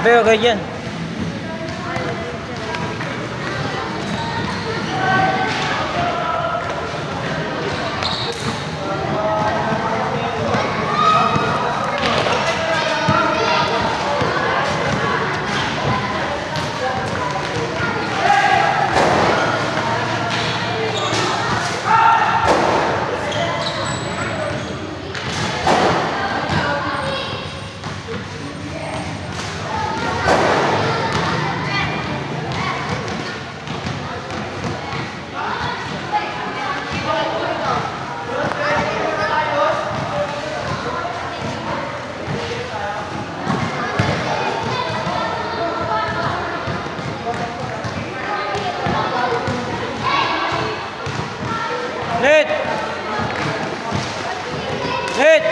Pero ganyan. Red! Red!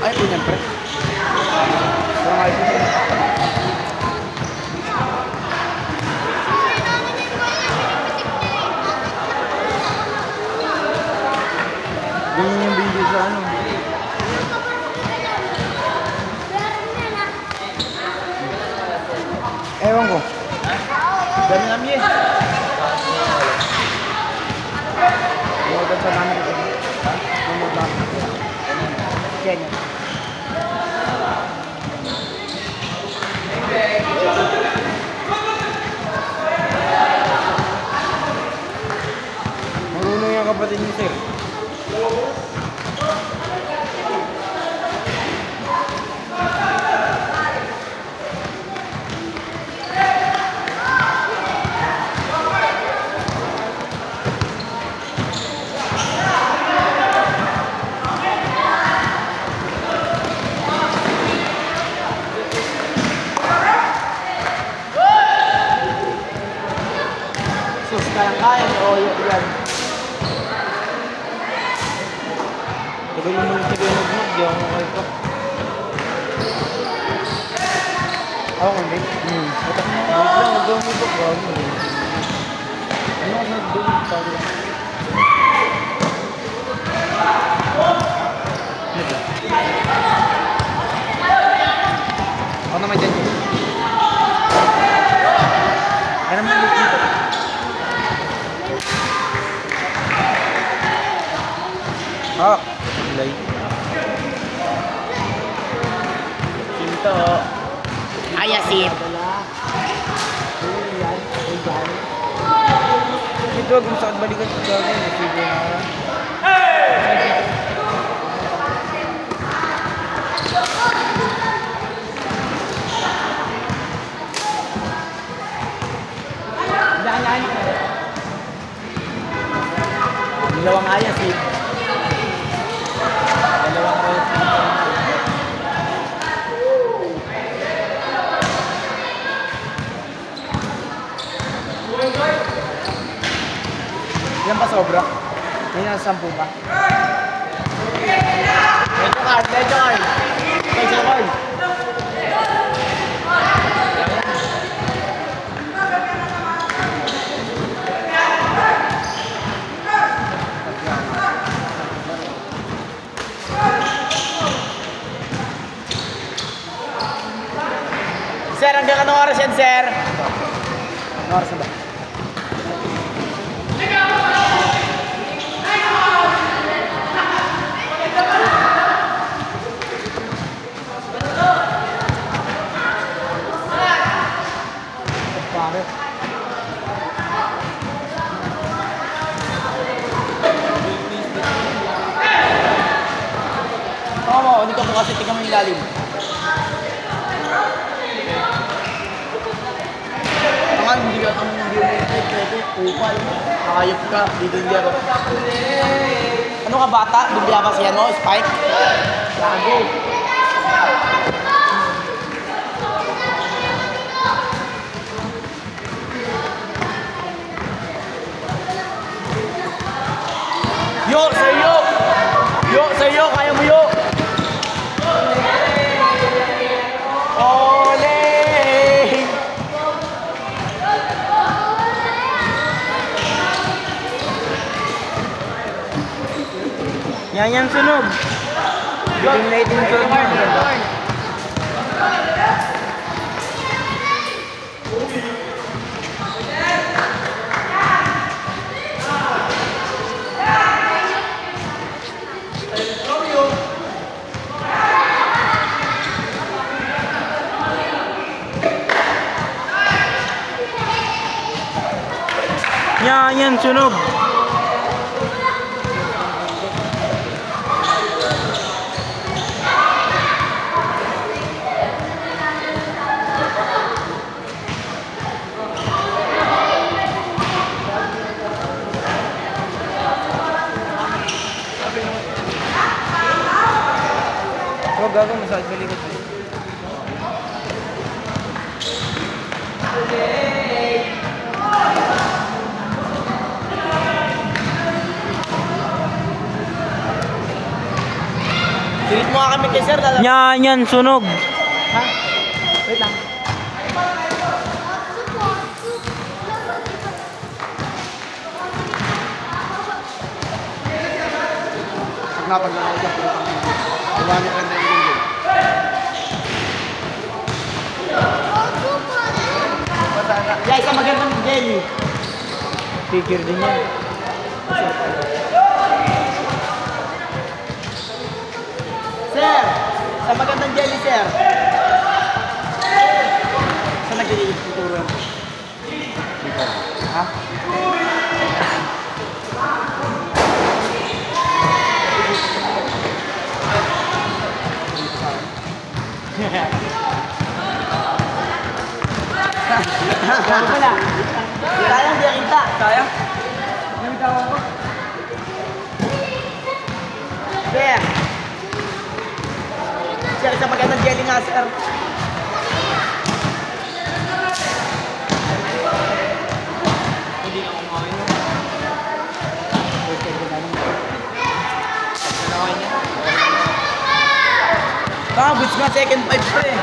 Ay, ganyan pre. Parang ayos yun. Ganyan yung video sa ano. Ewan ko. Dami namin eh. Huwag sa namin ito. Huwag namin ito. Ganyan. Marunong yung kapatid niyo, sir. Sus, kaya-kaya o yan. Tagal mo naman sige nag-vlog, di ako okay ko. Ako hindi? Wait lang, nag-vlog mo ko. Ano ako nag-vlog pa rin? Ako naman dyan. Ano naman dito? Ah, lay. Sinto. Ayasit. Dito, kung saan balikan sa gagawin, sige na. sobra. May nasa 10 pa. Medyo card. Medyo card. Sir, hanggang anong oras yan, sir? Anong oras na ba? Pare. Oo, hindi ka mo kasi tingnan mo yung lalim. Hindi ka kami hindi mo upal. Ayop ka, dito hindi ako. Ano ka bata? Dumbia ba siya, no? Spike? Lago. Yo, sa'yo! Yo, sa'yo! Kaya mo yo! Yan sunog. Yung late yung sunog mo. Yan sunog. Oh, gago, masakit balikat. Sirit mo nga kami kay sir. Yan sunog. Ha? Wait lang. Pag na ako dyan. Iwanit lang na yung yeah, isang magandang jelly. Figure din yan. Sir! Isang magandang jelly, sir. Saan nag-i-ituturo? Ha? Gano'n pala? Sayang, di kita. Sayang? Namitaw ako. Sir! Sir, isang magandang jelly nga, sir. Hindi na kumain. Bits nga, second 5 pa eh.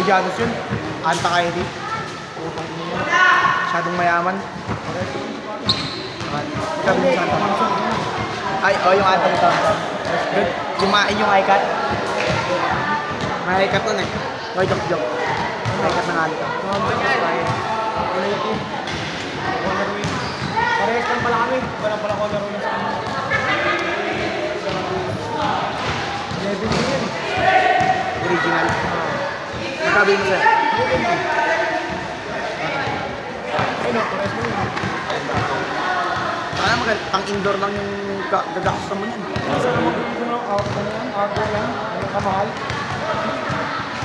Janus yun. Anta kay Eddie. Masyadong mayaman. Sabi mo sa Anta. Ay, yung Anta mo sa Anta. Good. Kumain yung iCat. May iCat nun eh. Oy, joke. iCat ng Anta. Parehas lang pala kami. Walang pala ko laro na sa amin. 11 yun. Original. Magkabi mo sir? Ano? Parehas mo yun. Sana pang-indoor lang yung gagakos mo yan. Outdoor lang. Ano kamahal?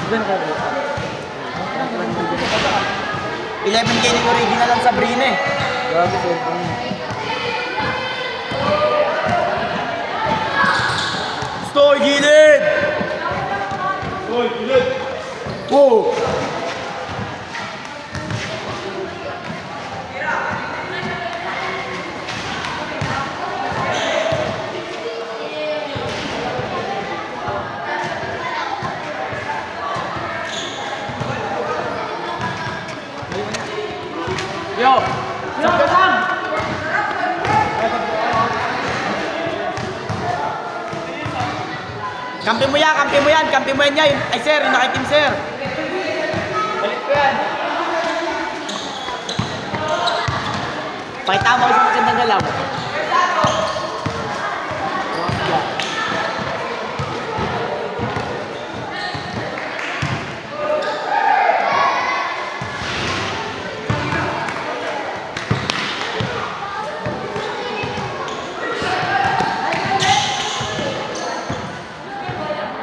Gano'n ka ba? 11K ng original ang Sabrina eh. Grabe ko. Stoy gilid! Stoy gilid! Wow! Yo! Yo! Kasam! Kampi mo yan yan. Ay sir, yung naka-team sir. Balik ko yan. Pakita mo isang magandang galaw.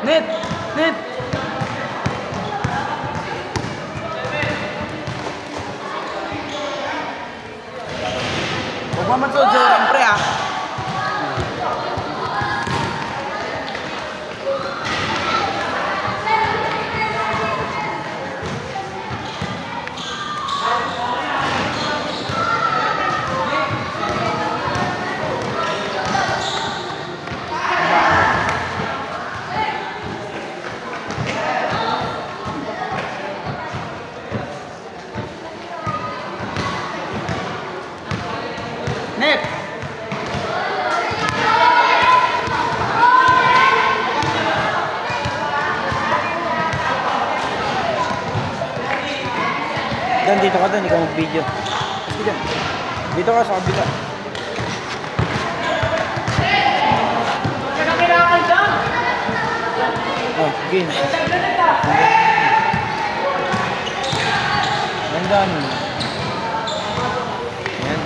Net! Huwag mo matsod-zorin, pre, ah. Net! Dan, dito ka doon, ikaw mag-video. Dito ka sa kabila. Oh, game. Gandaan. Yan.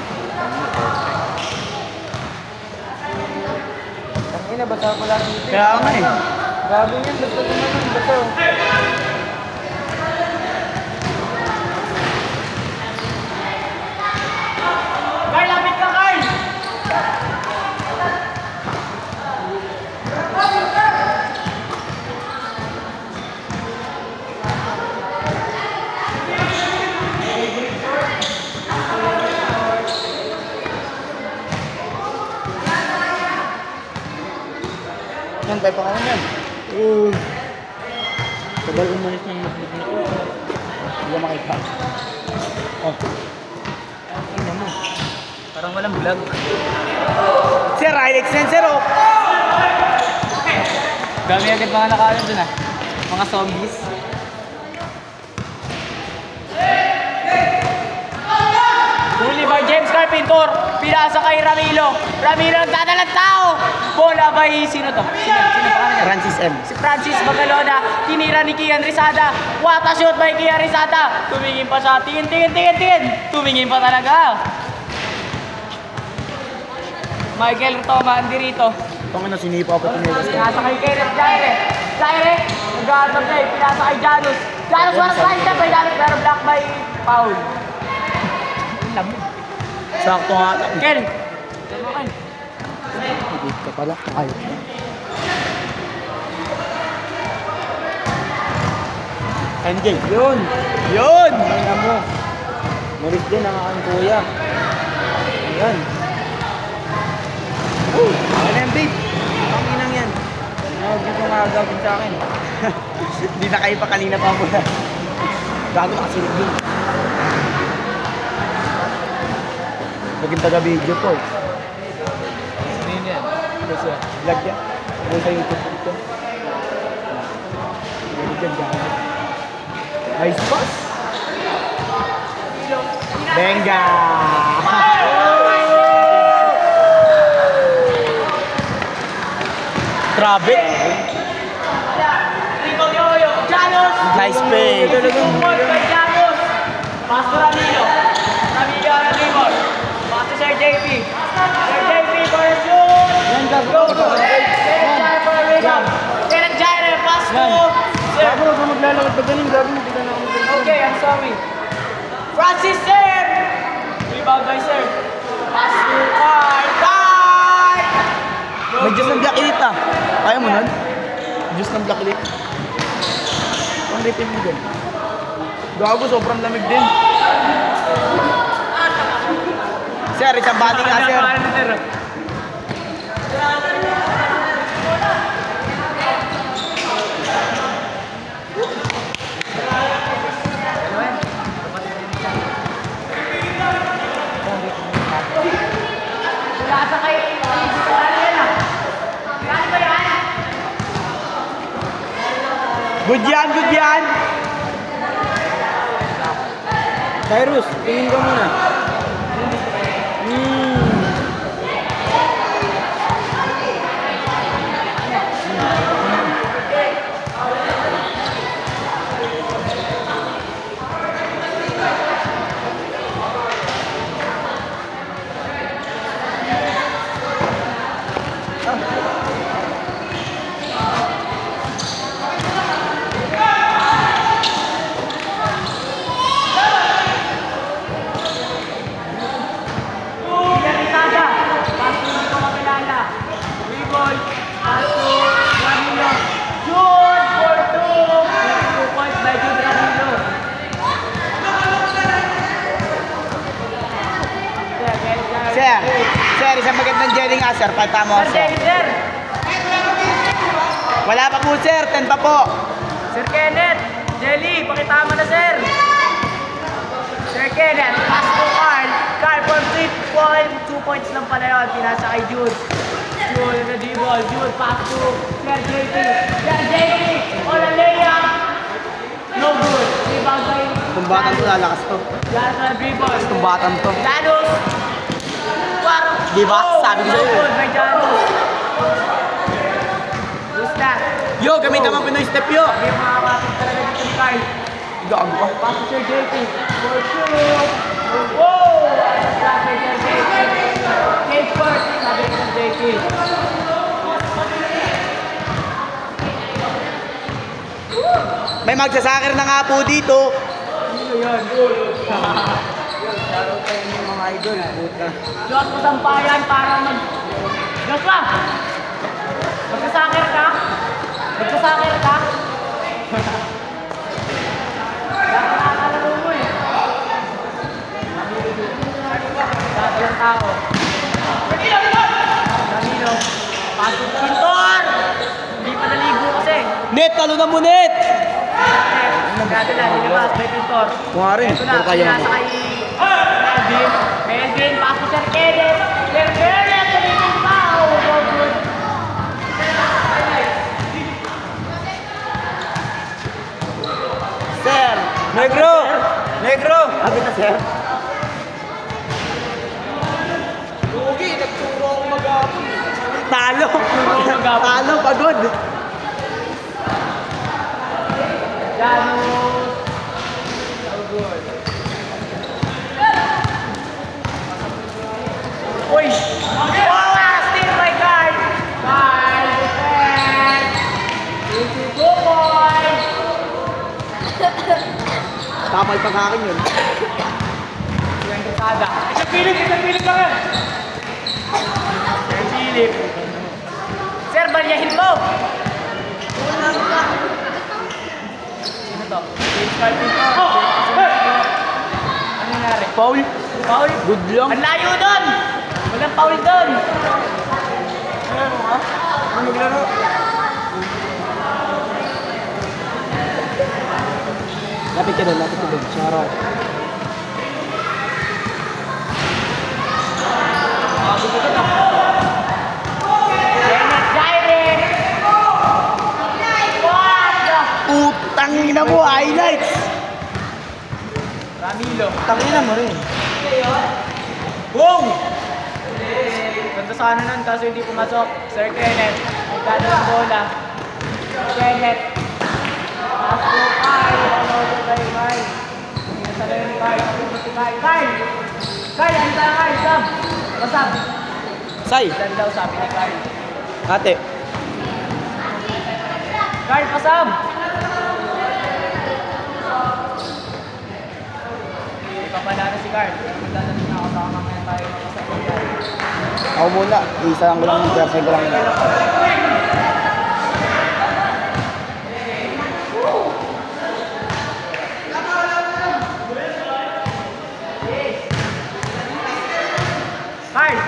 Tangina, basa ko lang dito. Kaya nga eh. Grabe yan, basta naman, basta. Kyle, lapit ka, Kyle! Yan, tayo pa ka yan. Sabal umalis ng notebook na ito. Hindi makita. Oh. Tingnan mo. Parang walang vlog. Sir, highlights yan, sir, oh! Dami agad mga nakaano dun ah. Mga zombies. Huli by James Carpenter, pinasa kay Ramilo. Ramilo nagdadalang tao. Bola by sino to? Sino pa kanina? Francis M. Si Francis Magalona, tinira ni Kian Rizada. What a shoot by Kian Rizada. Tumingin pa siya, tingin. Tumingin pa talaga. Michael Toma, andi rito. Tama na, sinipa pa tiniwas ka. Pinasa kay Kenneth Jaire, nag-aatap na eh. Pinasa kay Janus. Janus, walang slide na by Janus, pero block by Paul. Sakto nga. Ken! Hindi ka pala. Ayos na. MJ, yun! Yun! Tingnan mo. Maris din ang aking kuya. Ayan. Ano yan, babe? Ang inang yan. Huwag niyo kung magagawin sa akin. Hindi na kayo pa kanina pa muna. Gago nakasilip yun. Naging taga-video po. Ano yan? Kasi, vlog yan. Ano sa YouTube ito? Nice pass. Benga! Grabe. Nice play. Pass to Ramiro. Ramiro on the dribble. Pass to Sir JP. Sir JP for a shoot. Go. Sir for a rebound. Sir Jairo, pass to Sir. Gago, huwag maglalakad pa ganun. Gago, hindi ka na ako maglalakad. Okay, I'm sorry. Francis Sir. Rebound by Sir. Pass to Carl. May Diyos ng Black Elite ah. Kaya mo nun? Diyos ng Black Elite. Ang rating mo din. Gago, sobrang lamig din. Sir, isang bati ka, sir. Wala sa kayo. Saan ba yan? Good yan, good yan. Cyrus, tingin ka muna. Sir, isang magandang jelly nga, sir. Pagka mo, sir. Sir. Wala pa po, sir. 10 pa po. Sir Kenneth. Jelly, pakita mo na, sir. Sir Kenneth, pass to Carl. Carl for 3 points. 2 points lang pala yun. Pinasa kay Jude. Jude na dribble. Jude, pass to Sir JP. Sir JP, on a layup. No good. Rebound by Tumbatan to, lalakas to. Janus na dribble. Tumbatan to. Janus. Diba? Sabi ko sa'yo. No good by Janus. Who's that? Yo, gamitan mo Pinoy step, yo. Sabi yung mga kapit talaga dito ni Carl. Gago ka. Pass to Sir JP. For shoot. Whoa! Sabi Sir JP. Take first. Sabi Sir JP. May magsasakir na nga po dito. Sino yun? Shoutout kayo yung mga idol. Puta. Diyos mo sampayan para mag... Diyos ba? Magsasakir ka? Magsasakir ka? Nakakalaro mo eh. Dati yung tao. Danilo. Pasok Pintor! Hindi pa naligo kasi. Net, talo na mo, Net! Kaya na, nilabas, may Pintor. Kung nga rin, Ito na, pero kaya pinasa mo. kay Melvin. Melvin, pasok Sir Kenneth. Sir Kenneth, tulitin pa. Oh, so good. Sir! Negro! Negro! Abi na, sir. Lugi, nagturo ako mag-apon. Talo! Mag-apon. Talo, pagod! Janus. So good. Uy! Wow! Steal by guard! Guard! Defense! Easy go, boy! Tapal pa sa akin yun. Yan kasada. Isang Philip ka nga! Sir Philip. Sir, balyahin mo! Sino to? James Carlton to. Ano nangyari? Paul! Foul? Good lang. Ang layo doon! Walang foul doon! Ano maglaro? Lapit ka doon. Charot. Putang ina mo, highlights! Ramilo. Tangina mo rin. Boom! Ganda sana nun kaso hindi pumasok. Sir Kenneth. Nagdala ng bola. Kenneth. Pasko Kyle. Ano ko kay Kyle? Pinasala yun ni Kyle. Ano si Kyle? Kyle! Kyle! Ano tayo Kyle? Sab! Pasab! Say! Dan daw sabi ni Kyle. Ate. Kyle, pasab! Hindi pa pala na si Kyle. Magdadali na ako. Baka mamaya tayo makasab ni Kyle. Ako muna. Isa lang ko lang. Persay ko lang. Kyle!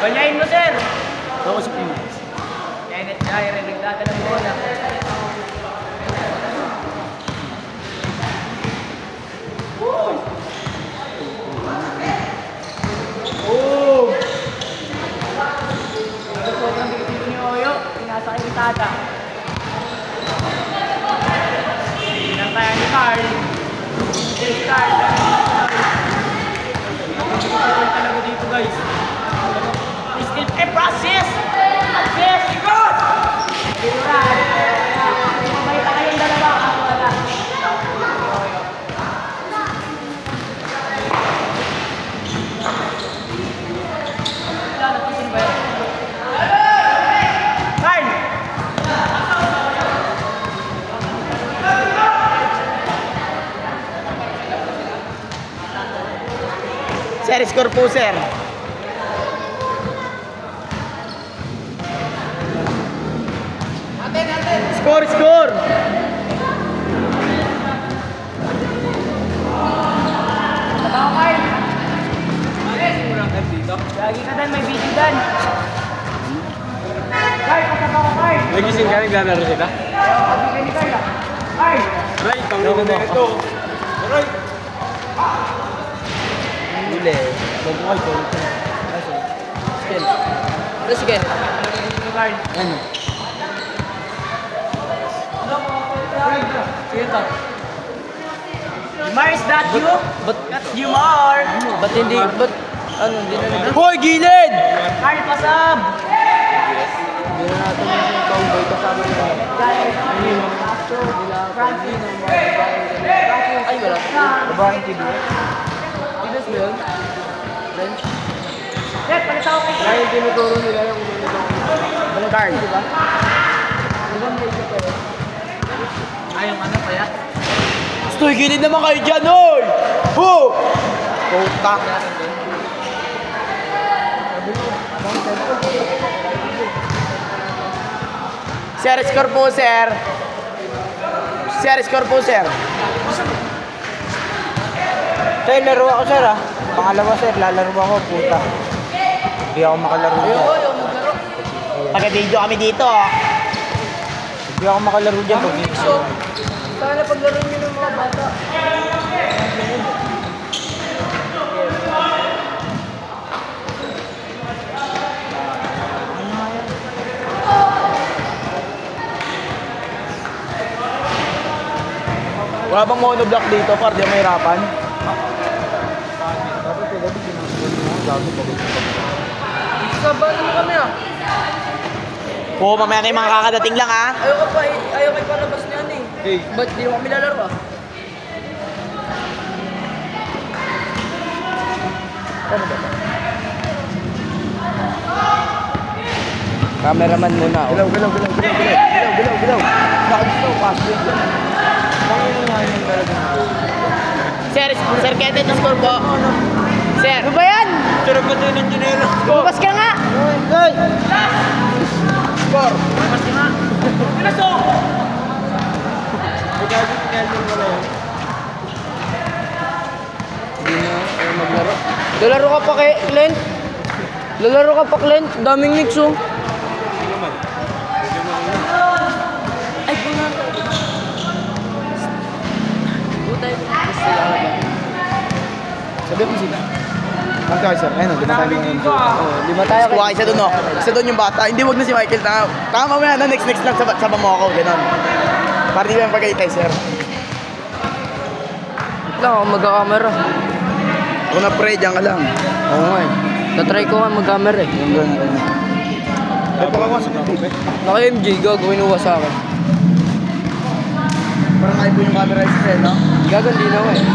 Banyain mo, sir! Ako sa pino. Kenneth Jair, nagdadala ng bola. Sobrang dikit ni Oyo, pinasa kay Tata. Pinang kaya ni Carl. Yes, Carl. Napagpapagpapag talaga dito, guys. Still a process! Process! Good! Mabait na kayong dalawa. Ako wala. Wala, natusin ba yun? Carl! Sir, score po, sir. Score! Tama, Carl! Lagi ka dan, may video dan. Carl, pasaba ko, Carl! Nagising ka, naglalaro sila? Pabigay ni Carl, ah. Carl! Right, panginoon na ito. Right. Huli. Magbuhay ko. Skill. Sige. Ni Carl. Ano? Sige, Tok. Mar, is that you? That's you, Mar! Ba't hindi? Ba't? Ano? Hindi na nag... Hoy! Gilid! Carl, pasab! Hindi na natin yung cowboy kasama niya. Francis. Ay, wala. Babaeng TV. Tinas mo yun? French? Dad, palit ako kay Kaya yung tinuturo nila yung ano card, di ba? Di ba may isa pa yun? Ay, yung ano pa yan? Stoy, gilid naman kayo dyan, oy! Ho! Puta! Sir, score po, sir. Sir, score po, sir. Sir, laro ako, sir, ah. Pangalawa, sir, lalaro ako, puta. Hindi ako makalaro dyan. Pagka-video kami dito, ah. Hindi ako makalaro dyan. Sana paglaro nyo ng mga bata. Wala bang monoblock dito, par? Di may hirapan? Sabado mo kami, ah. Oo, mamaya kayo mga kakadating lang, ah. Ayaw kayo palabas niyan, eh. Hey. Ba't di mo kami lalaro, ah? Ano ba? Cameraman muna. Galaw. Bakit ito? Password yan. Sir Kenneth, ang score po. Sir. Ano ba yan? Sarap ka din ng dinero. Bukas ka nga. Hey! Score. Mas nga. Pinasok! Pagkagin mo na yan. Lalaro ka pa kay Clint? Lalaro ka pa Clint? Daming mix oh. Ay, bunga. Butay. Sabi mo sila. Magkakaw sir, ayun, lima tayo ngayon. Lima tayo. Kuha isa doon, no? Isa doon yung bata. Hindi, wag na si Michael. Tama mo yan, next lang sa mo ako, gano'n. Para di ba yung pagkalitay, sir? Wait lang ako magka-camera. Kung na-pray, dyan ka lang. Oo nga eh. Tatry ko nga mag-camera eh. Yung gano'n. Ay, pakawa sa pagkabe. Naka-MJ, gagawin uwa sa akin. Parang kayo po yung camera isa sir, no? Gagawin din ako eh.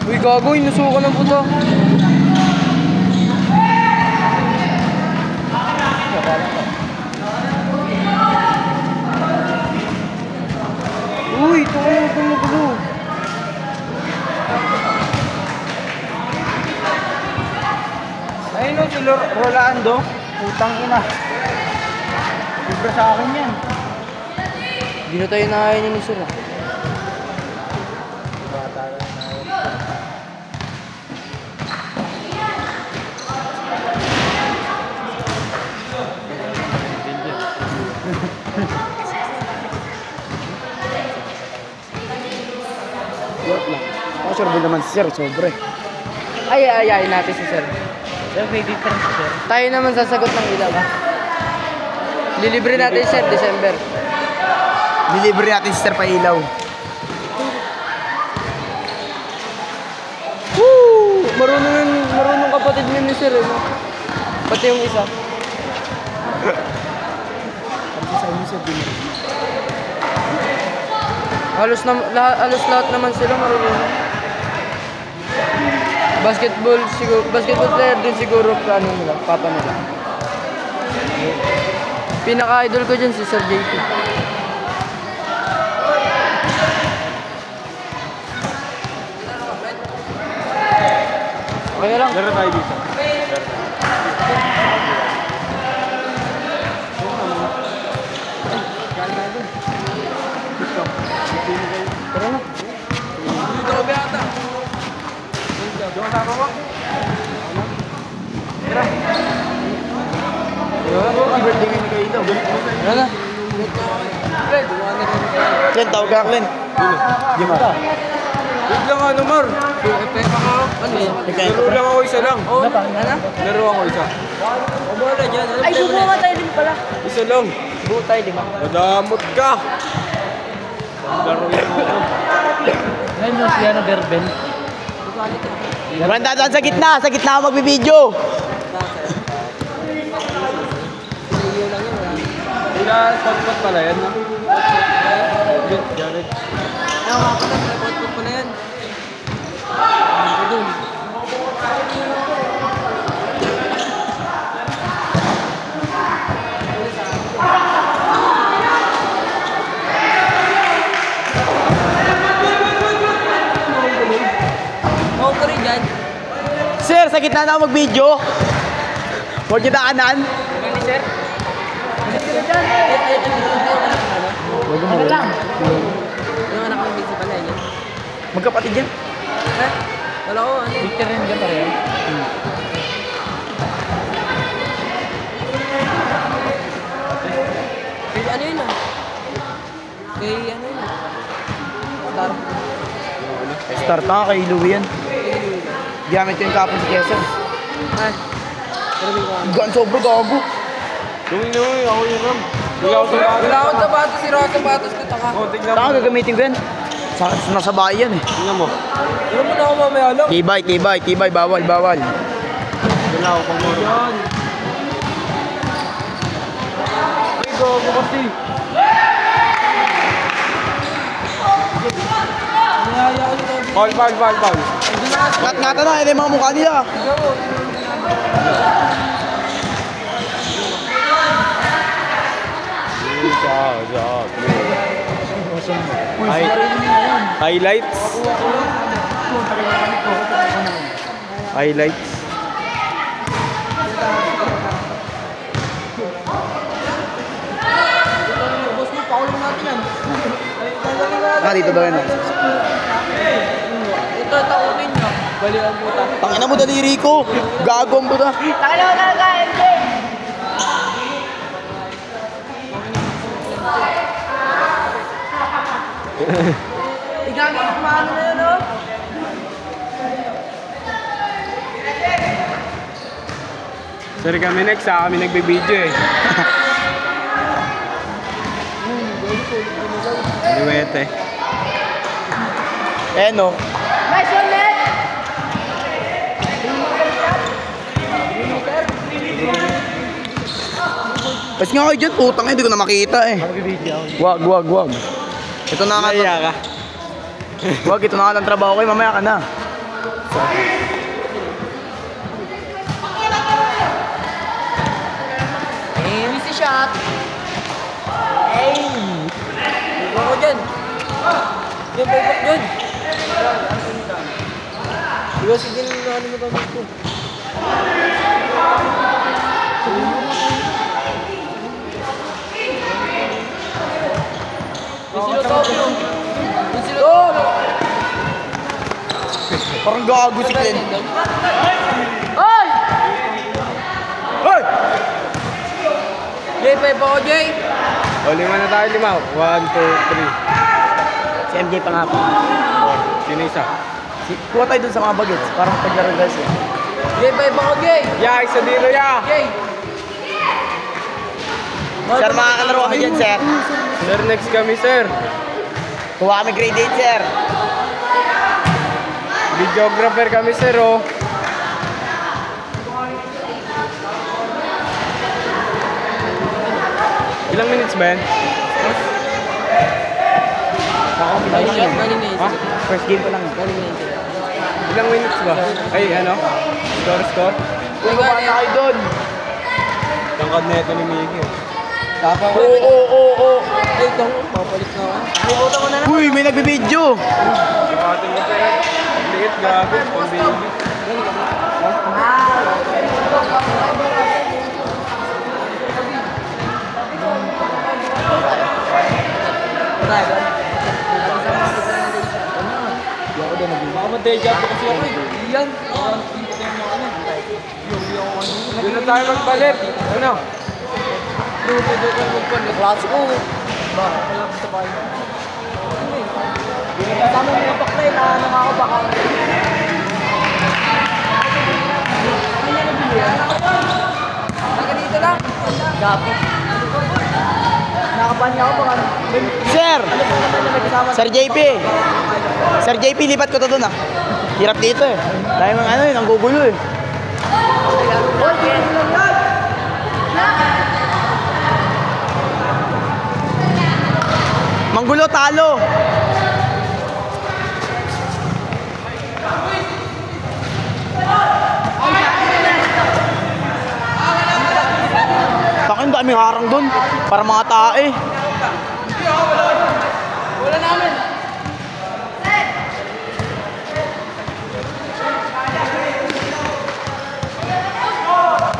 Uy, gagawin, nasuko ng puto. Uy, ito ka naman gumugulo. Ayun, no, si Rolando. Putang ina. Libra sa akin yan. Hindi na tayo nakain ni Sir. Ako sure ba naman si sir, sobre. Ayayin natin si Sir. May difference sir. Tayo naman sasagot ng ilang ha. Lilibre natin si Sir, December. Delivery natin si sir Pailaw. Woo! Marunong kapatid ni Sir eh. No? Pati yung isa. Halos lahat naman sila marunong. Basketball player din siguro ano nila, papa nila. Pinaka-idol ko dyan si Sir JP. Okay lang. Laro tayo dito. Tara na. Dito ko biyata. Doon sa ako. Tara. Ang birthday ngayon ni Kailaw. Tara na. Clint, tawag ka Clint. Jimar. Wait lang ano, Mar. Ano yan? Laro lang ako isa lang. Oo. Ano? Laro ako isa. Ay, subukan nga tayo din pala. Isa lang. Subukan tayo, di ba? Madamot ka. Laro yan ako. Ngayon mo siya na Berbel. Randa doon sa gitna ako magbibideo. Kailangan spot pala yan, no? Jared. Ayaw nga pala, pinapot pala yan. Doon. Oo ko rin dyan. Sir, sa gitna na ako mag-video. Huwag kita kanan. Gani, sir? Ano lang? Yung anak ng busy pala yan. Magkapatid yan. Ha? Wala ko, ano? Victor rin dyan pareho. Kaya ano yun ah? Kaya ano yun ah? Star. Start na kay Louie yan. Gamit ko yung kapon sa Quezon. Ha? Pero ko ano? Gaan sobra gago. Tuming naman, ako yun, Ram. Wala akong sapatos, si Rosa sapatos ko taka. Oh, tignan Saan mo. ka gagamitin ko yan? Nasa bahay yan eh. Tignan mo. Pero mo na ako mamaya lang. Tibay. Bawal. Wala ako pang moro. Yan. Ay, gago kasi. Paul. Ngata na, yun yung mga mukha nila. Highlights. Boss mo, pakulong natin yan. Dito daw yan. Ito, takutin nyo. Balikan mo ta. Tangina mo daliri ko. Gago mo na. Tangina mo talaga, MJ! Igamit mo ano na yun, oh? Sorry kami next, kami nagbibideo eh. Liwete. Eh no. Nice one, Ned! Pas nga kayo dyan, putang hindi ko na makita eh. Wag. Ito na nga. Naiya ka. Wag, ito na nga ng trabaho ko eh, mamaya ka na. Easy shot! Hey! Iba ko dyan! Yan, babak dyan! Diba sige na ano mo gamit ko? Parang gago si Glenn. Hoy! Hoy! Jay, pa ako, Jay! O, 5 na tayo, 5. 1, 2, 3. Si MJ pa nga po. Sino isa? Kuha tayo dun sa mga bagets. Parang paglaro guys eh. Jay, pa ako, Jay! Ya, isa dito, ya! Jay! Sir, makakalaro kami dyan, sir. Sir, next kami, sir. Kuha kami grade 8, sir. Videographer kami, sir, oh. Ilang minutes ba yan? Nice shot, galing na yun. Ha? First game ko lang. Galing na yun. Ilang minutes ba? Ay, ano? Score? Uy, galing. tayo dun. Tangkad na ito ni Miggy. Tapang ko. Oo. Ay, ito. Papalit na ako. Nakikota ko na lang. Uy, may nagbibideo. Sakatin mo, sir. Liit, gago. Pang baby. Baka ma-deja po kasi ako eh. Yan. Doon na tayo magpalit. Ano? Klase ko. Bakit? Wala ko sa bahay. Kasama mo yung bakla eh. Naano nga ako baka. Naga dito lang. Gapo. Nakaban niya ako baka. Sir! Ano po naman yung may kasama? Sir JP. Sir JP, lipat ko to dun ah. Hirap dito eh. Dahil mga ano eh, nanggugulo eh. Manggulo, talo! Takin, dami harang dun. Para mga tae. Wala namin.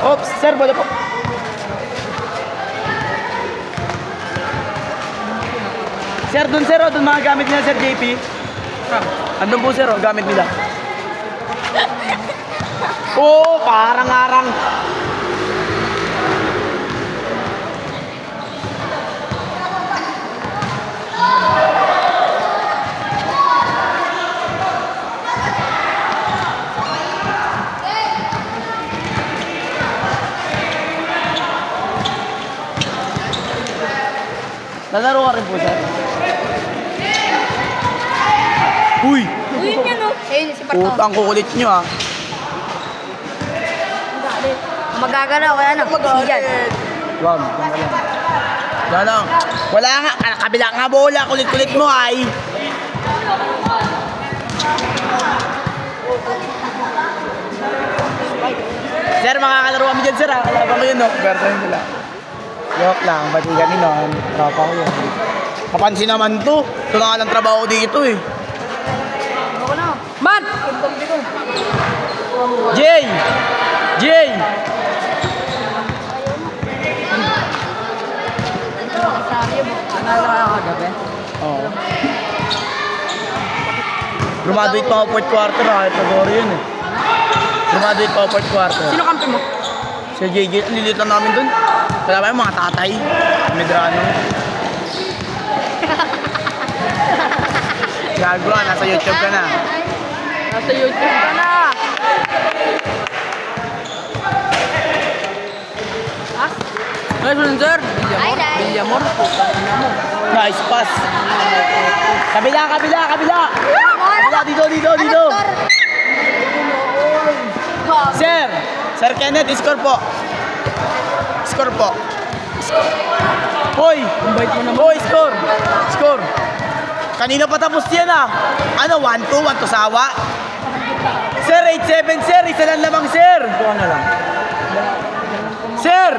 Oops, sir, wala po. Sir, dun mga gamit nila, Sir JP. Andun po, sir, gamit nila. Oo, parang arang. Lalaro ka rin po, sir. Uy! Uy, yun yan, oh. Ayun, si Parto. Putang kukulit nyo, ah. Magagalaw, kaya ano? Yan. Wag, wala lang. Wala nga, kabila nga bola, kulit-kulit mo ay. Sir, makakalaro kami dyan, sir, ha? Kalaban ko yun, no? Pero yun nila. Joke lang, pati kami, no? Tropa ko yun. Kapansin naman to. Ito na nga lang trabaho dito, eh. Man! Jay! Jay! Nanalo ka kagabi? Oo. Graduate pa ako 4th quarter ha. Ito Doro yun eh. Graduate pa ako 4th quarter. Sino kampi mo? Si JJ, nililit lang namin dun. Kaya ba yung mga tatay? Medrano. Gago ka, nasa YouTube ka na. Nasa YouTube ka na. Nice, sir. Villamor. Nice pass. Kabila. Kabila, dito. Sir Kenneth, score po. Hoy, score. Kanina pa tapos yan ah. Ano, 1-2 sawa? Sir, 8-7, sir. Isa lang lamang, sir. Ito na lang. Sir!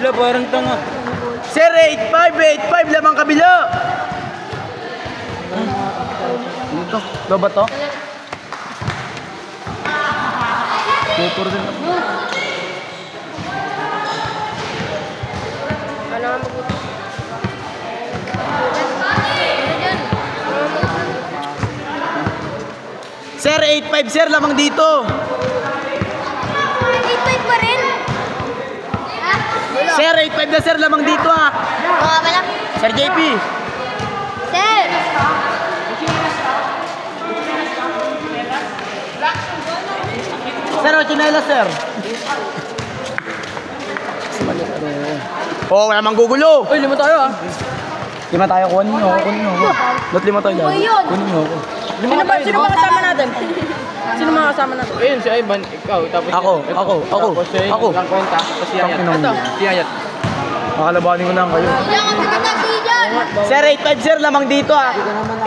Wala, parang tanga. Sir, 8-5 lamang kabila. Ito, ito ba to? Tutor din. Sir, 8-5 sir, lamang dito. 8-5 pa rin? Sir, 8-5 na sir, lamang dito ah. Wala. Sir JP. Sir! Sir, chinela sir. Oh, wala mang gugulo. Uy, 5 tayo ah. 5 tayo, kunin nyo ako. Ba't 5 tayo lang? Kunin nyo ako. Sino mga kasama natin? Sino mga kasama natin? Ayun, si Ivan, ikaw, tapos Ako. Tapos si Lang Kwenta, tapos si Ayat. Ito. Si Ayat. Makalabanin ko lang kayo. Hindi ako pinatagi dyan! Sir, 8-5 sir, lamang dito ah.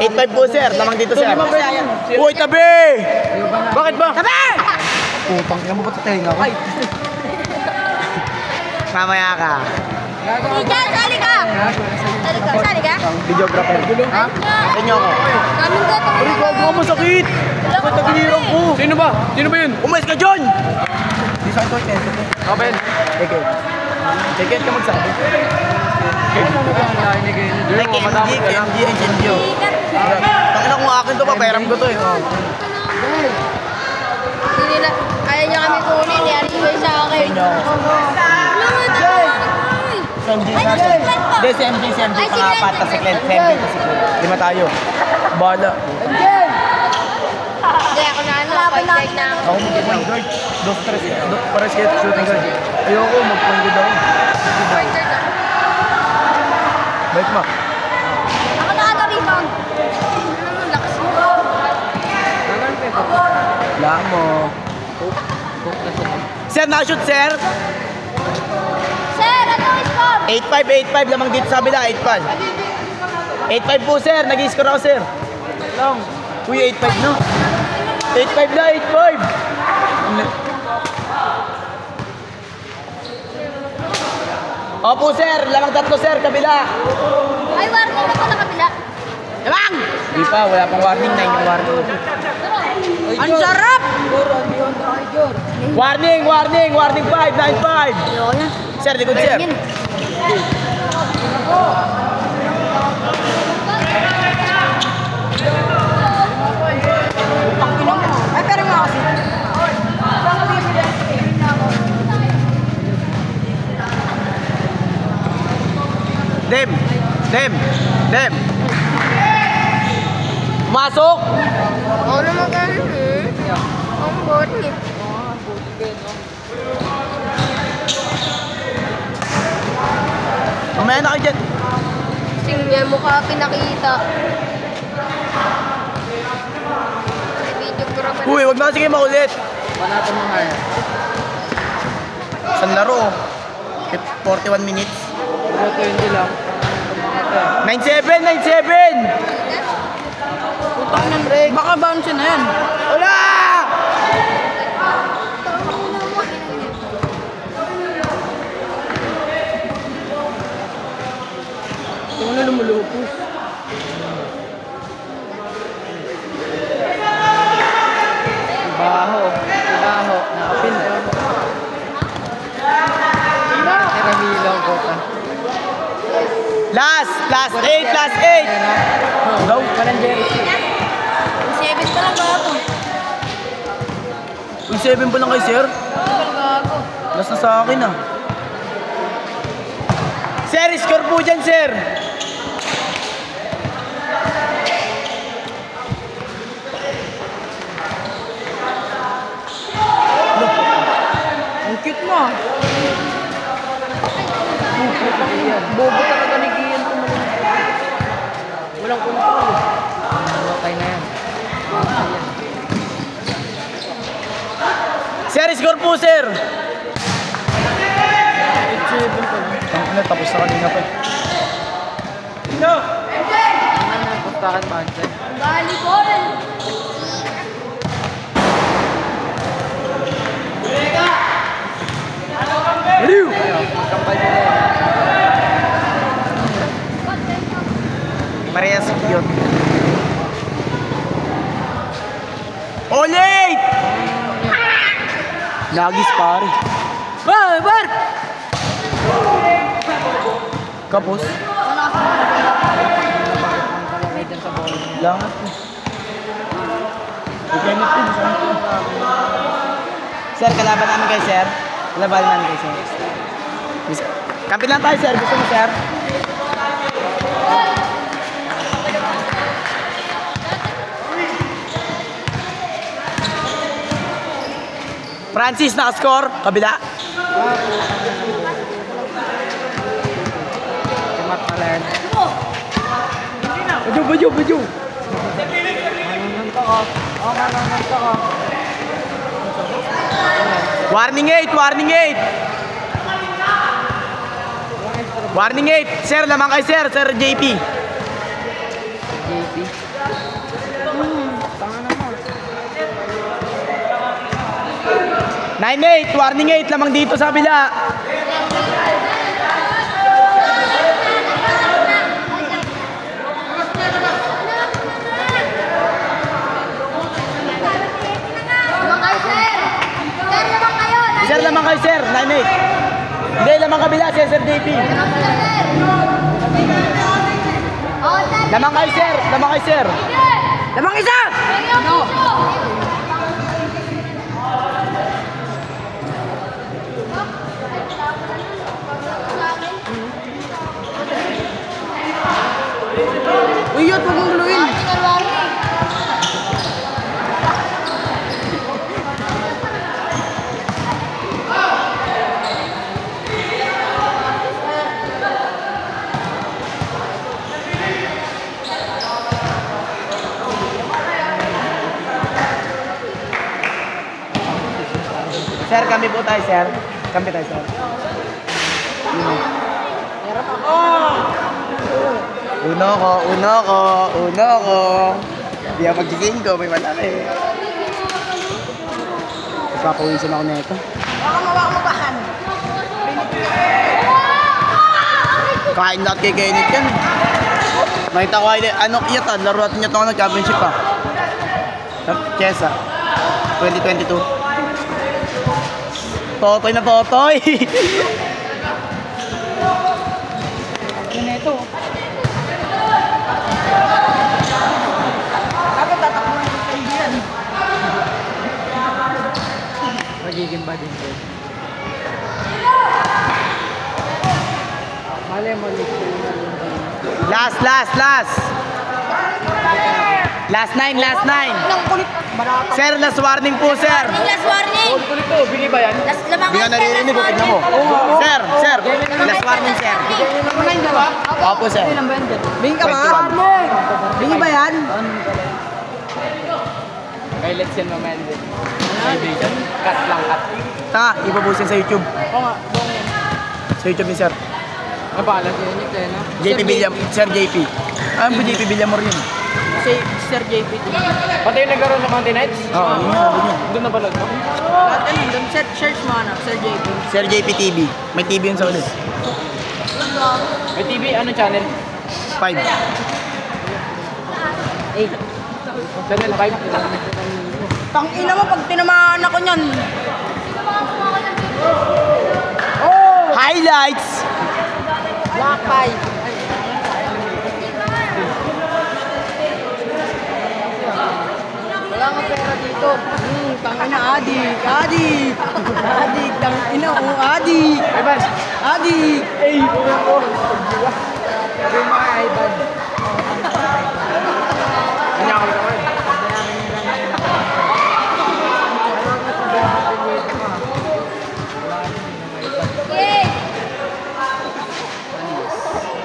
8-5 po sir, lamang dito sir. Uy, tabi! Bakit ba? Tabi! Putang ina mo ba't sa tenga ko? Mamaya ka. Diyan, sali ka! Sali ka? Videographer. Ha? Sa inyo ako. Kaming ka ito. Aray, gago ka masakit! Ba't nagilirang ko? Sino ba? Sino ba yun? Umayos ka dyan! Di sa ito, Ken. Open. Ken ka magsabi. Like MG, Engenio. Tangina kung akin to pa, pairam ko to eh. Hindi nila, ayaw niya kami kunin, yari ko sa akin. MG natin. Hindi, si MG, pangapat, tas si Clint, MG, tas si Clint. 5 tayo. Bala. Hindi, ako na point guard na ako. Ako mag-point guard. Para skate shooting guard. Ayoko, mag-point guard ako. Point guard ako. Bike ma. Ako nakaka-rebound. Lakas mo. Wala mo. Sir, nakashoot sir. Sir, ano yung score? 8-5 lamang dito sa kabila, 8-5. 8-5 po sir, nag-i-score ako sir. Lang. Uy, 8-5 no? 8-5 na, 8-5. Opo sir, lamang 3 sir, kabila. Ay, warning na pala kabila. Lamang! Di pa, wala pang warning, 9 yung warning. Ang sarap! Warning, 5, 9-5. Ayoko na. Sir, likod sir. Ay, pero nga kasi. Dem. Masok! Oo naman ganun eh. Ang boring eh. Mamaya na kayo dyan. Singnya mukha pinakita. Video ko rin. Uy, wag na kasi kayo maulit. Wala ito mga yan. Isang laro. 41 minutes. Pero 20 lang. 9-7! Putang ng break. Baka bounce na yan. Wala! Ito na lumulupos. Baho. Nakapin. Nakamilaw ko pa. Last 8! Go! Walang jersey. Uy, 7 pa lang kay sir. Gago. Last na sa akin ah. Sir, score po dyan, sir. Ang cute mo. Bobo talaga ni Kian. Walang control. Okay na yan. Sir, score po, sir. Ano, tapos na kanina pa. No! Pustakan pa dyan. Volleyball. Aliw! Magkambal nila yan. Maria si cute. Olit! Nagis pare. Bar! Bar! Kapos. Langat. Sir, kalaban namin kay sir. Kalaban namin kay sir. Kampi lang tayo, sir. Gusto mo, sir? Francis, naka-score. Kabila. Mat Malen. Baju. Warning 8. Warning 8. Sir, lamang kay sir. Sir JP. JP. Tanga naman. 9-8. Warning 8. Lamang dito sa kabila. Sir, lamang kayo, sir. 9-8. Hindi, lamang kabila, sir JP. Lamang kayo, sir. Lamang isa! No. Uy, yun, huwag mong guluhin. Sir, kami po tayo, sir. Kami tayo, sir. Uno ko. Hindi ako mag-gising ko, may malaki. Papawisan ako nito. Kain lahat kay Kenneth yan. Nakita ko ay, ano, iyatan, laro natin niya ito nag-championship pa. Chesa, 2022. Totoy na totoy. Yun na ito. Dapat tatakbo ng kaibigan. Magiging ba din ko? Mali mo, Last. Last 9. Sir, last warning po, sir. Last warning. Kulit to, bili ba yan? Last lamang. Hindi ka naririnig mo, tignan mo. Sir, last warning, sir. Opo, sir. Bingin ka ba? 21. Bingin ba yan? Kay let's yan mamaya din. Cut lang, cut. Tanga, ipapost yan sa YouTube. Oo nga, buong yan. Sa YouTube ni sir. Ang pangalan ko yun, yung no? JP Villam, Sir JP. Ano po JP Villamor yun? Sir JP. Pati yung nagkaroon sa Mountain Nights? Oo, yun yung sabi niya. Doon na balod mo? Lahat yan, doon search mo ano, Sir JP. Sir JP TV. May TV yun sa ulit. May TV, ano channel? 5. 8. Channel 5. Tangina mo pag tinamaan ako niyan. Highlights! Black pie. Wala nga pera dito. ito. Tangina, adik. Adik. Adik, tangina, adik. Ivan. Adik. Ay, una ko. Sabi mo kay Ivan. Hindi ako naman.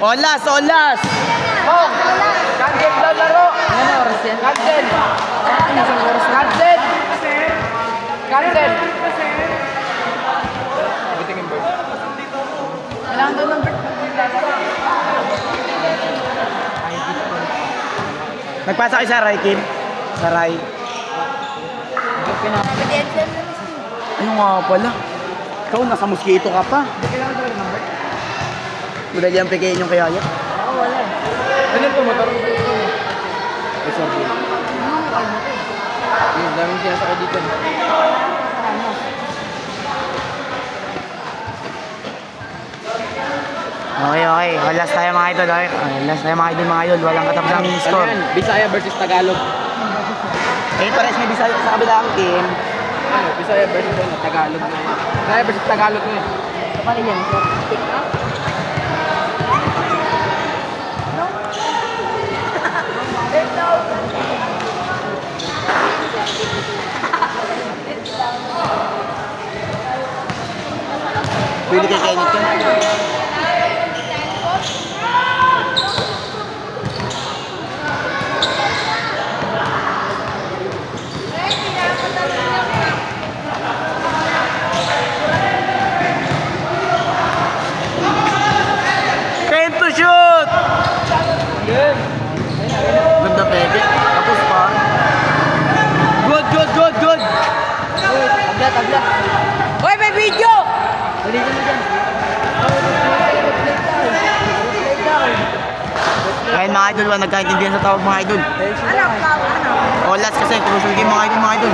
Olas, olas! Oh! Cancel daw laro! Ano oras yan? Cancel! Isang oras na. Cancel! Cancel! Kailangan daw ng bird. Nagpasa kayo sa Ray, Kim? Sa Ray. Ano nga pala? Ikaw, nasa mosquito ka pa. Madali ang pekein yung kaya yan. Ano ito motor? Yung daming sinasakay dito. Okay, okay. Last tayo mga idol. Okay. Last tayo mga idol, mga idol. Walang katapos ng score. Bisaya versus Tagalog. Eh, pares may Bisaya sa kabilang team. Ano? Bisaya versus Tagalog. Bisaya versus Tagalog na eh. Kapag yan, sir. Pwede kay Kenneth yan. Time to shoot! Ganda pwede. Tapos pa. Good, good, good, good! Tabla. Hoy, may video! Ayun mga idol, nagkaintindihan sa tawag mga idol. Ano? Olas kasi, crucial game mga idol, mga idol.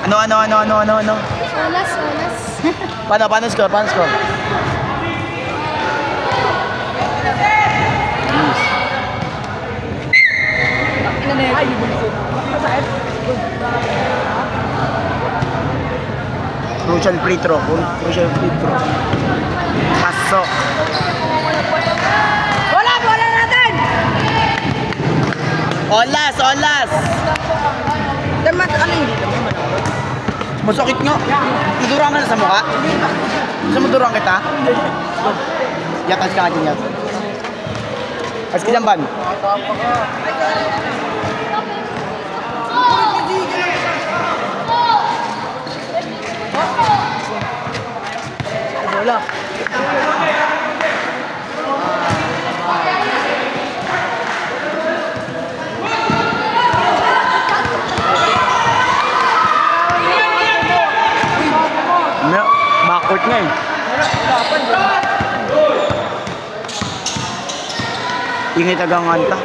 Ano? Paano score? Crucial free throw. Pasok. Wala natin! Olas! Damat, ano hindi naman? Masakit nga. Nadurang ka na sa mukha? Gusto mo durang kita? Yatas ka nga dyan yan. As ka dyan, Ban. Bola. No, backward nga eh. Ingay tagang anta.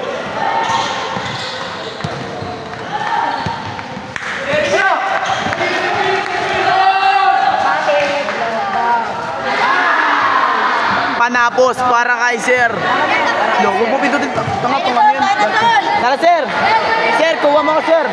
Panapos para kay Sir. Huwag mo pindutin. Tanga yan. Tara, Sir. Sir, kuha mo ako, Sir.